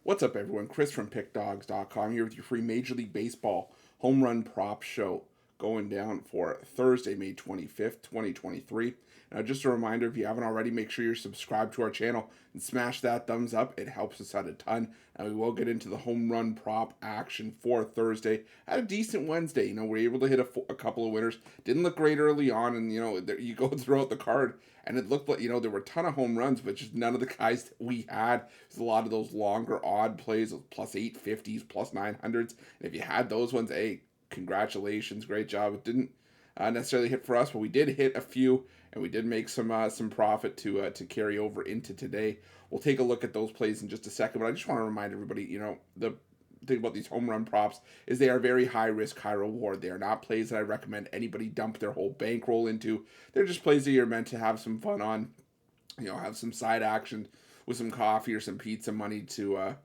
What's up, everyone? Chris from Pickdawgz.com here with your free Major League Baseball home run prop show going down for Thursday, May 25th, 2023. Now, just a reminder, if you haven't already, make sure you're subscribed to our channel and smash that thumbs up. It helps us out a ton. And we will get into the home run prop action for Thursday. Had a decent Wednesday. We're able to hit a couple of winners. Didn't look great early on, and, you go throughout the card, and it looked like, there were a ton of home runs, but just none of the guys that we had. There's a lot of those longer odd plays, those plus 850s, plus 900s. And if you had those ones, hey, congratulations, great job. It didn't necessarily hit for us, but we did hit a few, and we did make some profit to carry over into today. We'll take a look at those plays in just a second, but I just want to remind everybody, the thing about these home run props is they are very high risk, high reward. They are not plays that I recommend anybody dump their whole bankroll into. They're just plays that you're meant to have some fun on, have some side action with some coffee or some pizza money to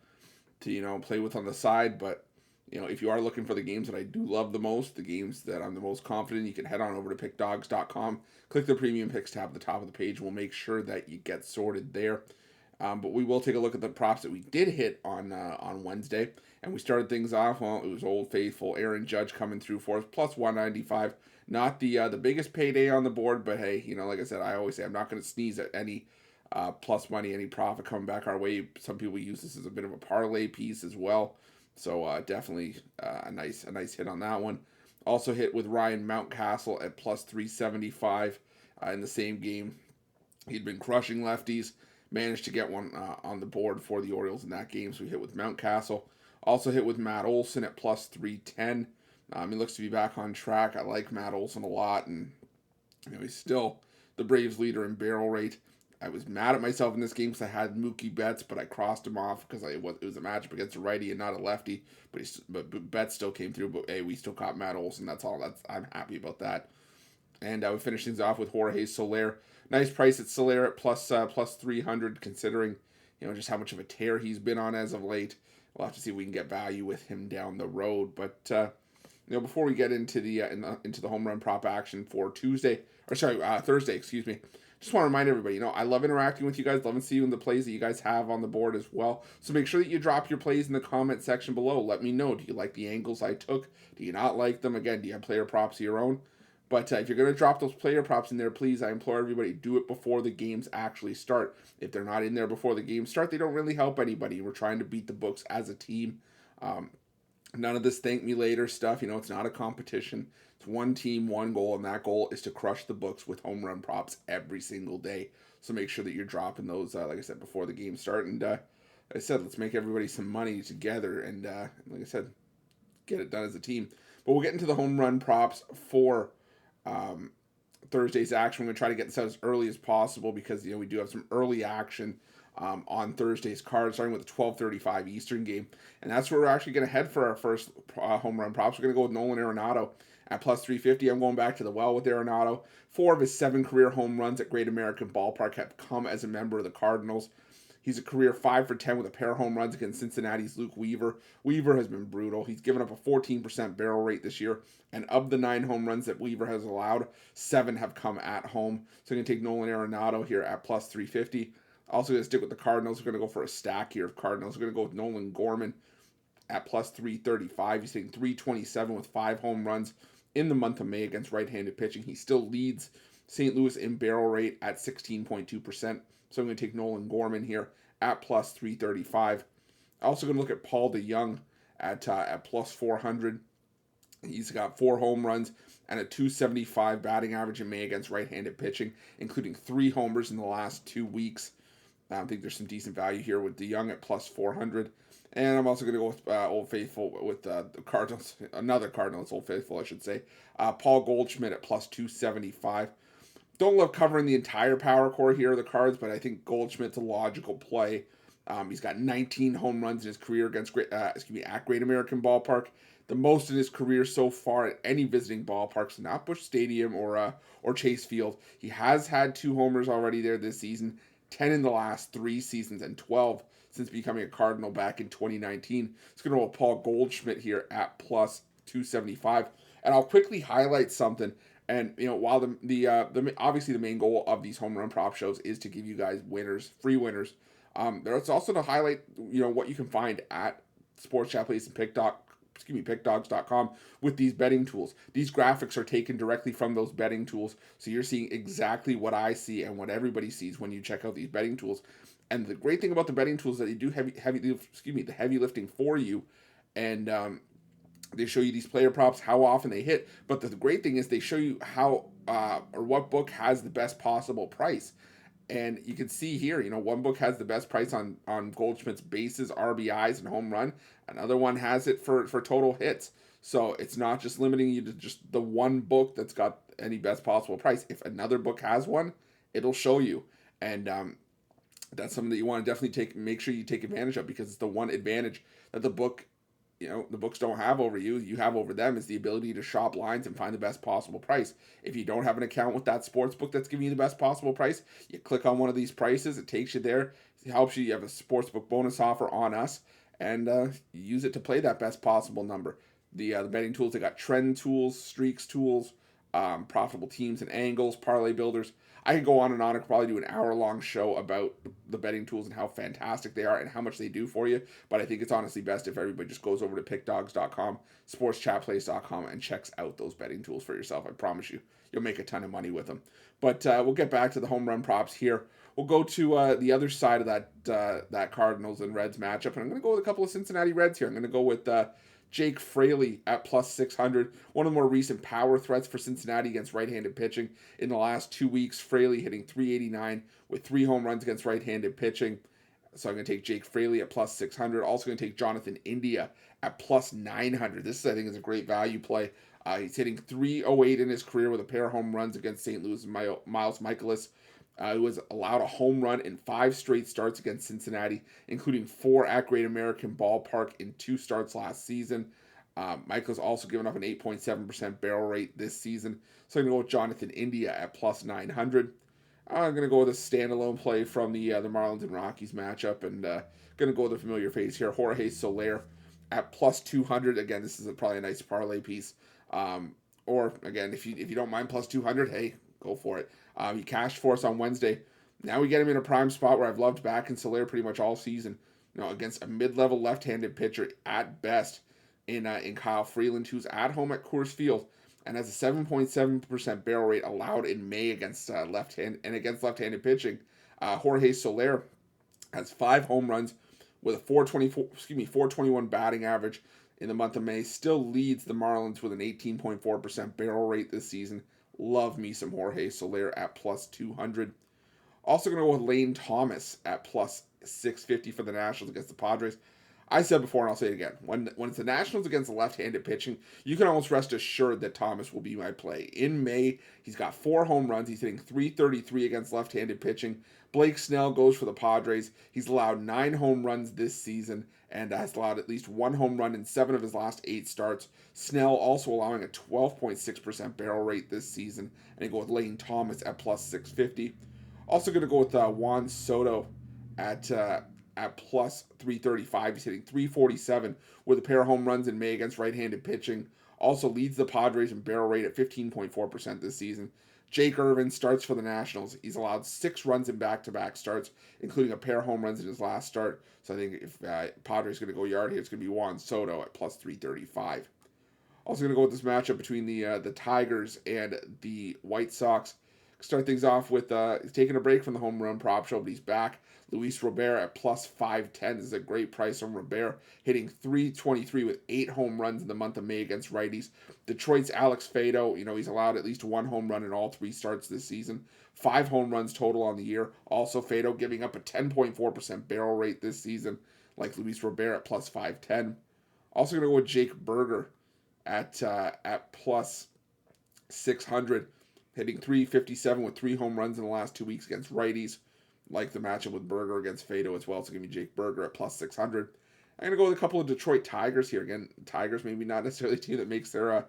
play with on the side. But if you are looking for the games that I do love the most, the games that I'm the most confident, you can head on over to pickdawgz.com, click the premium picks tab at the top of the page. We'll make sure that you get sorted there. But we will take a look at the props that we did hit on Wednesday. And we started things off, well, it was Old Faithful, Aaron Judge coming through for us, plus 195. Not the biggest payday on the board, but hey, like I said, I always say I'm not going to sneeze at any plus money, any profit coming back our way. Some people use this as a bit of a parlay piece as well. So definitely a nice hit on that one. Also hit with Ryan Mountcastle at plus 375 in the same game. He'd been crushing lefties. Managed to get one on the board for the Orioles in that game, so we hit with Mountcastle. Also hit with Matt Olson at plus 310. He looks to be back on track. I like Matt Olson a lot, and he's still the Braves leader in barrel rate. I was mad at myself in this game because I had Mookie Betts, but I crossed him off because it was a matchup against a righty and not a lefty. But Betts still came through. But hey, we still caught Matt Olson. That's all. I'm happy about that. And we finish things off with Jorge Soler. Nice price at Soler at plus 300, considering just how much of a tear he's been on as of late. We'll have to see if we can get value with him down the road. But before we get into the home run prop action for Thursday, excuse me. Just want to remind everybody, I love interacting with you guys, loving seeing the plays that you guys have on the board as well. So make sure that you drop your plays in the comment section below. Let me know. Do you like the angles I took? Do you not like them? Again, do you have player props of your own? But if you're going to drop those player props in there, please, I implore everybody, do it before the games actually start. If they're not in there before the games start, they don't really help anybody. We're trying to beat the books as a team. None of this thank me later stuff. It's not a competition. It's one team, one goal, and that goal is to crush the books with home run props every single day. So make sure that you're dropping those, like I said, before the games start. And like I said, let's make everybody some money together. And like I said, get it done as a team. But we'll get into the home run props for Thursday's action. We're going to try to get this out as early as possible because we do have some early action on Thursday's card, starting with the 12:35 Eastern game, and that's where we're actually going to head for our first home run props. We're going to go with Nolan Arenado at plus 350. I'm going back to the well with Arenado. 4 of his 7 career home runs at Great American Ballpark have come as a member of the Cardinals. He's a career 5 for 10 with a pair of home runs against Cincinnati's Luke Weaver. Weaver has been brutal. He's given up a 14% barrel rate this year, and of the 9 home runs that Weaver has allowed, 7 have come at home. So I'm going to take Nolan Arenado here at plus 350. Also going to stick with the Cardinals. We're going to go for a stack here of Cardinals. We're going to go with Nolan Gorman at plus 335. He's hitting 327 with 5 home runs in the month of May against right-handed pitching. He still leads St. Louis in barrel rate at 16.2%. So I'm going to take Nolan Gorman here at plus 335. Also going to look at Paul DeYoung at plus 400. He's got 4 home runs and a 275 batting average in May against right-handed pitching, including 3 homers in the last 2 weeks. I think there's some decent value here with DeYoung at plus 400. And I'm also going to go with Old Faithful with the Cardinals, another Cardinals Old Faithful, I should say. Paul Goldschmidt at plus 275. Don't love covering the entire power core here of the Cards, but I think Goldschmidt's a logical play. He's got 19 home runs in his career against at Great American Ballpark, the most in his career so far at any visiting ballparks, not Busch Stadium or Chase Field. He has had 2 homers already there this season, 10 in the last 3 seasons, and 12 since becoming a Cardinal back in 2019. It's going to roll Paul Goldschmidt here at plus 275. And I'll quickly highlight something. And while the obviously the main goal of these home run prop shows is to give you guys winners, free winners There's also to highlight, what you can find at Sports Chat Place and Pickdawgz.com with these betting tools. These graphics are taken directly from those betting tools, so you're seeing exactly what I see and what everybody sees when you check out these betting tools. And the great thing about the betting tools is that they do the heavy lifting for you, and they show you these player props, how often they hit. But the great thing is they show you how or what book has the best possible price. And you can see here, one book has the best price on Goldschmidt's bases, RBIs, and home run. Another one has it for total hits. So it's not just limiting you to just the one book that's got any best possible price. If another book has one, it'll show you. And that's something that you want to definitely make sure you take advantage of, because it's the one advantage that the books don't have over you. You have over them is the ability to shop lines and find the best possible price. If you don't have an account with that sports book that's giving you the best possible price, you click on one of these prices, it takes you there, it helps you. You have a sports book bonus offer on us, and you use it to play that best possible number. The betting tools, they got trend tools, streaks tools, profitable teams and angles, parlay builders. I could go on and on. I could probably do an hour-long show about the betting tools and how fantastic they are and how much they do for you. But I think it's honestly best if everybody just goes over to Pickdawgz.com, SportsChatPlace.com, and checks out those betting tools for yourself. I promise you, you'll make a ton of money with them. But we'll get back to the home run props here. We'll go to the other side of that Cardinals and Reds matchup, and I'm going to go with a couple of Cincinnati Reds here. I'm going to go with Jake Fraley at plus 600. One of the more recent power threats for Cincinnati against right-handed pitching. In the last 2 weeks, Fraley hitting 389 with 3 home runs against right-handed pitching. So I'm going to take Jake Fraley at plus 600. Also going to take Jonathan India at plus 900. This, I think, is a great value play. He's hitting 308 in his career with a pair of home runs against St. Louis and Miles Michaelis. He was allowed a home run in 5 straight starts against Cincinnati, including 4 at Great American Ballpark in 2 starts last season. Michael's also given up an 8.7% barrel rate this season. So I'm going to go with Jonathan India at plus 900. I'm going to go with a standalone play from the Marlins and Rockies matchup, and going to go with a familiar face here, Jorge Soler at plus 200. Again, this is probably a nice parlay piece. Or again, if you don't mind plus 200, hey, go for it. He cashed for us on Wednesday. Now we get him in a prime spot where I've loved back in Soler pretty much all season. Against a mid-level left-handed pitcher at best in Kyle Freeland, who's at home at Coors Field and has a 7.7% barrel rate allowed in May against left-handed pitching. Jorge Soler has 5 home runs with a 421 batting average in the month of May. Still leads the Marlins with an 18.4% barrel rate this season. Love me some Jorge Soler at plus 200. Also going to go with Lane Thomas at plus 650 for the Nationals against the Padres. I said before, and I'll say it again, when it's the Nationals against the left-handed pitching, you can almost rest assured that Thomas will be my play. In May, he's got 4 home runs. He's hitting 333 against left-handed pitching. Blake Snell goes for the Padres. He's allowed 9 home runs this season and has allowed at least 1 home run in 7 of his last 8 starts. Snell also allowing a 12.6% barrel rate this season. And I go with Lane Thomas at plus 650. Also going to go with Juan Soto at plus 335. He's hitting 347 with a pair of home runs in May against right-handed pitching. Also leads the Padres in barrel rate at 15.4% this season. Jake Irvin starts for the Nationals. He's allowed 6 runs in back-to-back starts, including a pair of home runs in his last start. So I think if Padres going to go yard here, it's going to be Juan Soto at plus 335. Also going to go with this matchup between the Tigers and the White Sox. Start things off with he's taking a break from the home run prop show, but he's back. Luis Robert at plus 510. This is a great price on Robert, hitting 323 with 8 home runs in the month of May against righties. Detroit's Alex Fado, he's allowed at least 1 home run in all 3 starts this season. 5 home runs total on the year. Also Fado giving up a 10.4% barrel rate this season, like Luis Robert at plus 510. Also going to go with Jake Berger at plus 600. Hitting 357 with 3 home runs in the last 2 weeks against righties. Like the matchup with Berger against Fado as well. So give me Jake Berger at plus 600. I'm going to go with a couple of Detroit Tigers here. Again, Tigers maybe not necessarily a team that makes their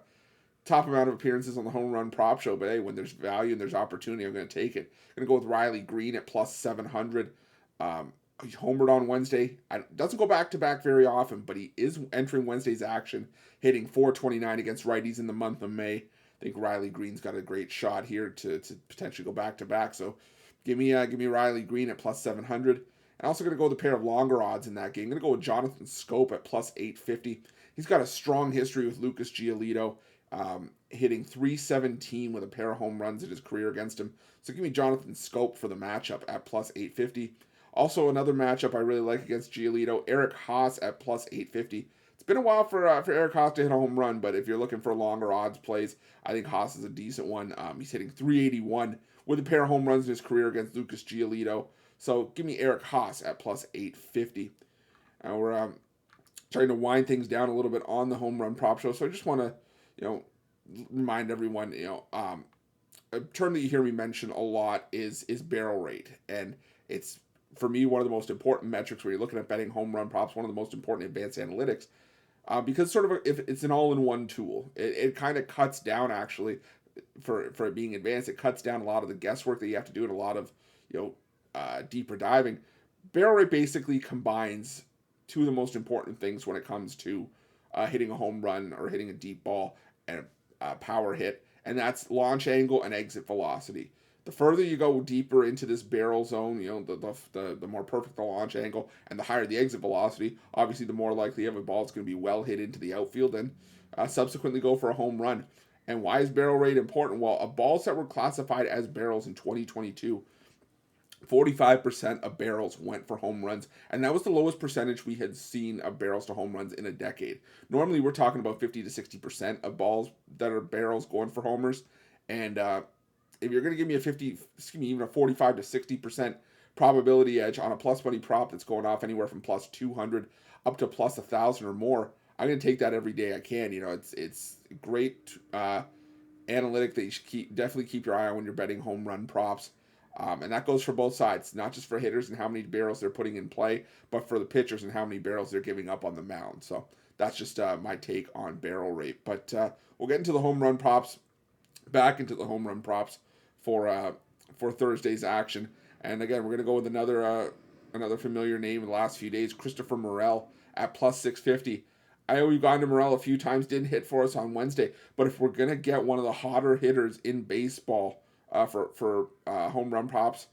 top amount of appearances on the home run prop show. But hey, when there's value and there's opportunity, I'm going to take it. I'm going to go with Riley Green at plus 700. He's homered on Wednesday. Doesn't go back-to-back very often, but he is entering Wednesday's action, hitting 429 against righties in the month of May. I think Riley Green's got a great shot here to potentially go back-to-back. So give me Riley Green at plus 700. And also going to go with a pair of longer odds in that game. I'm going to go with Jonathan Scope at plus 850. He's got a strong history with Lucas Giolito, hitting 317 with a pair of home runs in his career against him. So give me Jonathan Scope for the matchup at plus 850. Also, another matchup I really like against Giolito, Eric Haas at plus 850. It's been a while for Eric Haas to hit a home run, but if you're looking for longer odds plays, I think Haas is a decent one. He's hitting 381 with a pair of home runs in his career against Lucas Giolito. So give me Eric Haas at plus 850. And we're trying to wind things down a little bit on the home run prop show. So I just want to, remind everyone, a term that you hear me mention a lot is barrel rate, and it's for me one of the most important metrics when you're looking at betting home run props. One of the most important advanced analytics, because sort of if it's an all-in-one tool, it kind of cuts down actually for it being advanced. It cuts down a lot of the guesswork that you have to do and a lot of deeper diving. Barrel rate basically combines two of the most important things when it comes to hitting a home run or hitting a deep ball and a power hit, and that's launch angle and exit velocity. The further you go deeper into this barrel zone, the more perfect the launch angle and the higher the exit velocity, obviously the more likely of a ball is going to be well hit into the outfield and subsequently go for a home run. And why is barrel rate important? Well, balls that were classified as barrels in 2022, 45% of barrels went for home runs, and that was the lowest percentage we had seen of barrels to home runs in a decade. Normally, we're talking about 50 to 60% of balls that are barrels going for homers, and if you're going to give me even a 45 to 60% probability edge on a plus money prop that's going off anywhere from plus 200 up to plus 1,000 or more, I'm going to take that every day I can. It's great analytic that you should definitely keep your eye on when you're betting home run props. And that goes for both sides, not just for hitters and how many barrels they're putting in play, but for the pitchers and how many barrels they're giving up on the mound. So that's just my take on barrel rate. But we'll get into the home run props, back into the home run props for Thursday's action. And again, we're going to go with another familiar name in the last few days, Christopher Morel at plus 650. I know we've gone to Morel a few times, didn't hit for us on Wednesday, but if we're going to get one of the hotter hitters in baseball, for home run props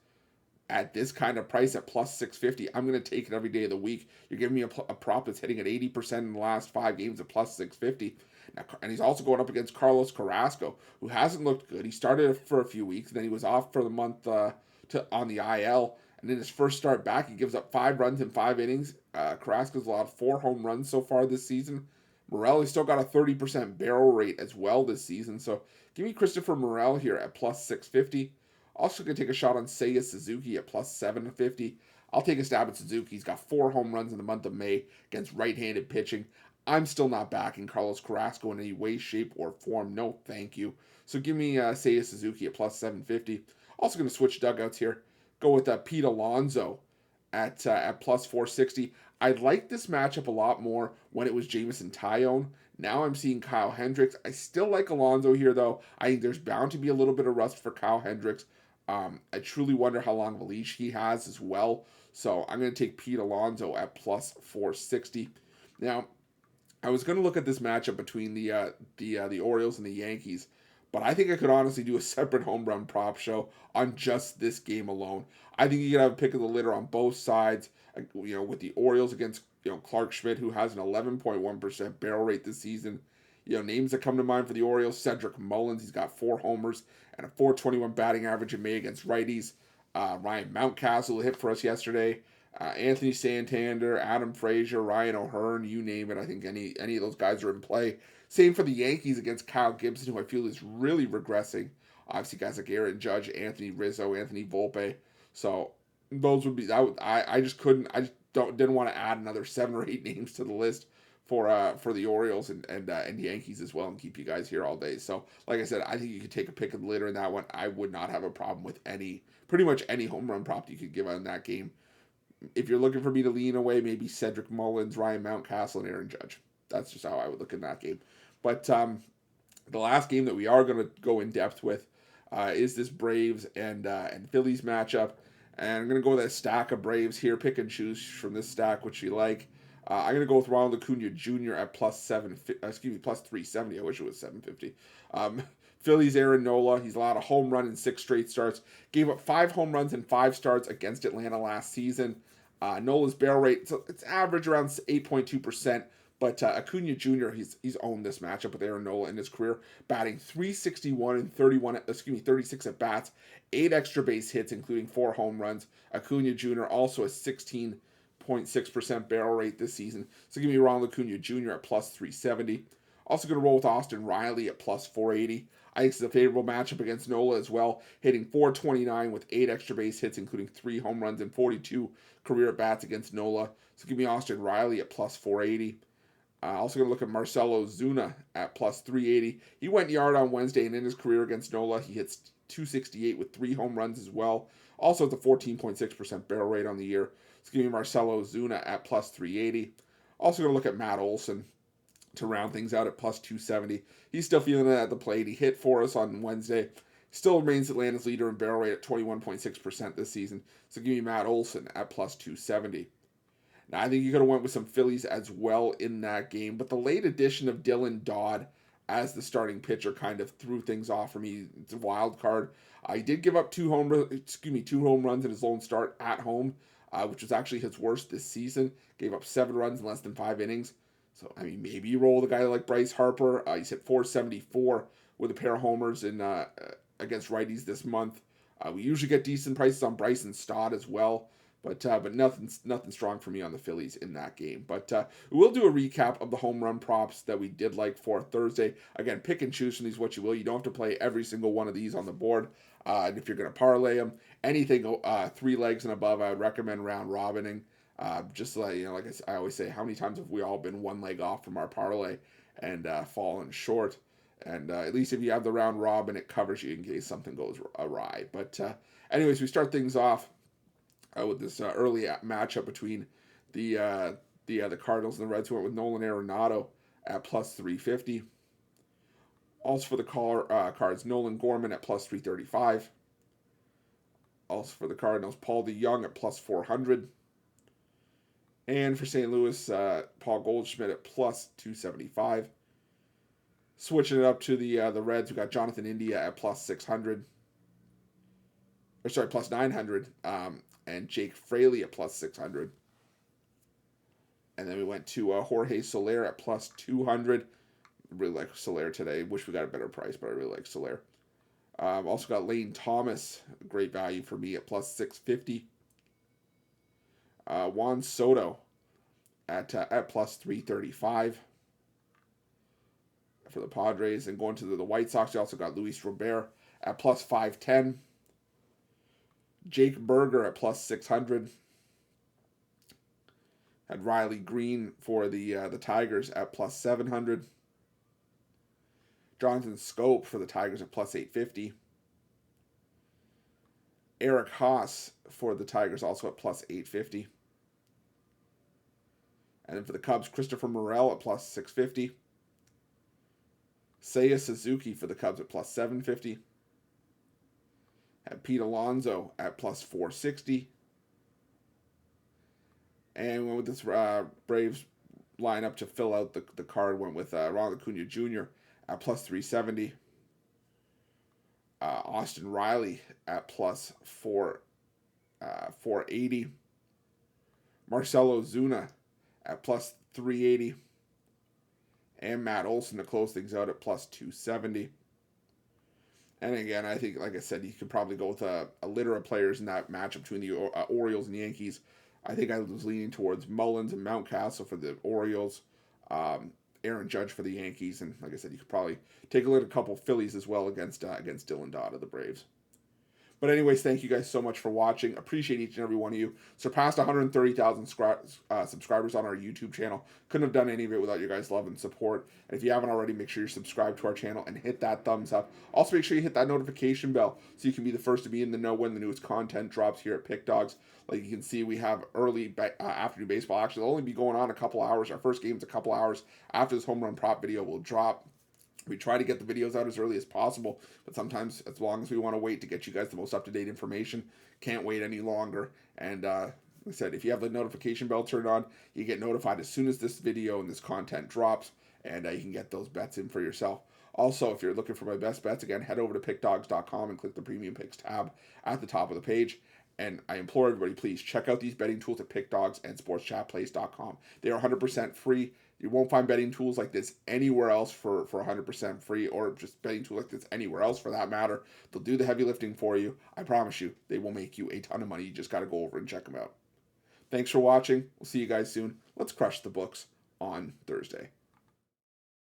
at this kind of price at plus 650, I'm going to take it every day of the week. You're giving me a prop that's hitting at 80% in the last 5 games at plus 650. Now, and he's also going up against Carlos Carrasco, who hasn't looked good. He started for a few weeks, then he was off for the month on the IL. And in his first start back, he gives up 5 runs in 5 innings. Carrasco's allowed 4 home runs so far this season. Morel, he's still got a 30% barrel rate as well this season. So give me Christopher Morel here at plus 650. Also going to take a shot on Seiya Suzuki at plus 750. I'll take a stab at Suzuki. He's got 4 home runs in the month of May against right-handed pitching. I'm still not backing Carlos Carrasco in any way, shape, or form. No, thank you. So give me Seiya Suzuki at plus 750. Also going to switch dugouts here. Go with Pete Alonso at plus 460. I like this matchup a lot more when it was Jameson Taillon. Now I'm seeing Kyle Hendricks. I still like Alonso here, though. I think there's bound to be a little bit of rust for Kyle Hendricks. I truly wonder how long of a leash he has as well. So I'm going to take Pete Alonso at plus 460. Now, I was going to look at this matchup between the Orioles and the Yankees, but I think I could honestly do a separate home run prop show on just this game alone. I think you could have a pick of the litter on both sides, with the Orioles against Clark Schmidt, who has an 11.1% barrel rate this season. Names that come to mind for the Orioles: Cedric Mullins, he's got 4 homers and a 421 batting average in May against righties. Ryan Mountcastle hit for us yesterday. Anthony Santander, Adam Frazier, Ryan O'Hearn, you name it. I think any of those guys are in play. Same for the Yankees against Kyle Gibson, who I feel is really regressing. Obviously, guys like Aaron Judge, Anthony Rizzo, Anthony Volpe. So those would be. I just couldn't. Didn't want to add another 7 or 8 names to the list for the Orioles and Yankees as well, and keep you guys here all day. So, like I said, I think you could take a pick of the litter in that one. I would not have a problem with pretty much any home run prop you could give on that game. If you're looking for me to lean away, maybe Cedric Mullins, Ryan Mountcastle, and Aaron Judge. That's just how I would look in that game. But the last game that we are going to go in depth with is this Braves and Phillies matchup. And I'm going to go with a stack of Braves here. Pick and choose from this stack which you like. I'm going to go with Ronald Acuna Jr. at plus 370. I wish it was 750. Phillies Aaron Nola. He's allowed a home run in 6 straight starts. Gave up 5 home runs in 5 starts against Atlanta last season. Nola's barrel rate, so it's average around 8.2%. But Acuna Jr. He's owned this matchup with Aaron Nola in his career, batting 361 and 36 at bats, 8 extra base hits, including 4 home runs. Acuna Jr. also a 16.6% barrel rate this season. So give me Ronald Acuna Jr. at plus 370. Also going to roll with Austin Riley at plus 480. I think it's a favorable matchup against Nola as well, hitting 429 with 8 extra base hits, including 3 home runs and 42 career at bats against Nola. So give me Austin Riley at plus 480. Also going to look at Marcell Ozuna at plus 380. He went yard on Wednesday, and in his career against Nola, he hits 268 with 3 home runs as well. Also, it's a 14.6% barrel rate on the year. So give me Marcell Ozuna at plus 380. Also going to look at Matt Olson to round things out at plus 270. He's still feeling it at the plate. He hit for us on Wednesday. Still remains Atlanta's leader in barrel rate at 21.6% this season. So give me Matt Olson at plus 270. Now, I think you could have went with some Phillies as well in that game, but the late addition of Dylan Dodd as the starting pitcher kind of threw things off for me. It's a wild card. He did give up 2 home runs in his lone start at home, which was actually his worst this season. Gave up 7 runs in less than 5 innings. So, I mean, maybe you roll the guy like Bryce Harper. He's hit 474 with a pair of homers in against righties this month. We usually get decent prices on Bryson Stott as well. But nothing strong for me on the Phillies in that game. But we'll do a recap of the home run props that we did like for Thursday. Again, pick and choose from these what you will. You don't have to play every single one of these on the board. And if you're going to parlay them, anything 3 legs and above, I would recommend round robining. Just like I always say, how many times have we all been 1 leg off from our parlay and fallen short? And at least if you have the round robin, it covers you in case something goes awry. But anyways, we start things off with this early matchup between the Cardinals and the Reds, who went with Nolan Arenado at plus 350. Also for the Cards, Nolan Gorman at plus 335. Also for the Cardinals, Paul DeJong at plus 400. And for St. Louis, Paul Goldschmidt at plus 275. Switching it up to the Reds, we got Jonathan India at plus 600. Plus 900. And Jake Fraley at plus 600. And then we went to Jorge Soler at plus 200. I really like Soler today. Wish we got a better price, but I really like Soler. Also got Lane Thomas, great value for me at plus 650. Juan Soto at plus 335 for the Padres. And going to the White Sox, you also got Luis Robert at plus 510. Jake Berger at plus 600. Had Riley Green for the Tigers at plus 700. Jonathan Scope for the Tigers at plus 850. Eric Haas for the Tigers also at plus 850. And then for the Cubs, Christopher Morel at plus 650. Seiya Suzuki for the Cubs at plus 750. Had Pete Alonso at plus 460. And went with this Braves lineup to fill out the card. Went with Ronald Acuna Jr. at plus 370. Austin Riley at plus 480. Marcell Ozuna at plus 380. And Matt Olson to close things out at plus 270. And again, I think, like I said, you could probably go with a litter of players in that matchup between the Orioles and Yankees. I think I was leaning towards Mullins and Mountcastle for the Orioles, Aaron Judge for the Yankees, and like I said, you could probably take a look at a couple Phillies as well against Dylan Dodd of the Braves. But anyways, thank you guys so much for watching. Appreciate each and every one of you. Surpassed 130,000 subscribers on our YouTube channel. Couldn't have done any of it without your guys' love and support. And if you haven't already, make sure you're subscribed to our channel and hit that thumbs up. Also, make sure you hit that notification bell so you can be the first to be in the know when the newest content drops here at Pickdawgz. Like you can see, we have early afternoon baseball. Actually, it'll only be going on a couple hours. Our first game's a couple hours after this home run prop video will drop. We try to get the videos out as early as possible, but sometimes as long as we want to wait to get you guys the most up-to-date information, can't wait any longer. And like I said, if you have the notification bell turned on, you get notified as soon as this video and this content drops, and you can get those bets in for yourself. Also, if you're looking for my best bets, again, head over to pickdawgz.com and click the Premium Picks tab at the top of the page. And I implore everybody, please check out these betting tools at Pickdawgz and sportschatplays.com. They are 100% free. You won't find betting tools like this anywhere else for 100% free, or just betting tools like this anywhere else for that matter. They'll do the heavy lifting for you. I promise you, they will make you a ton of money. You just got to go over and check them out. Thanks for watching. We'll see you guys soon. Let's crush the books on Thursday.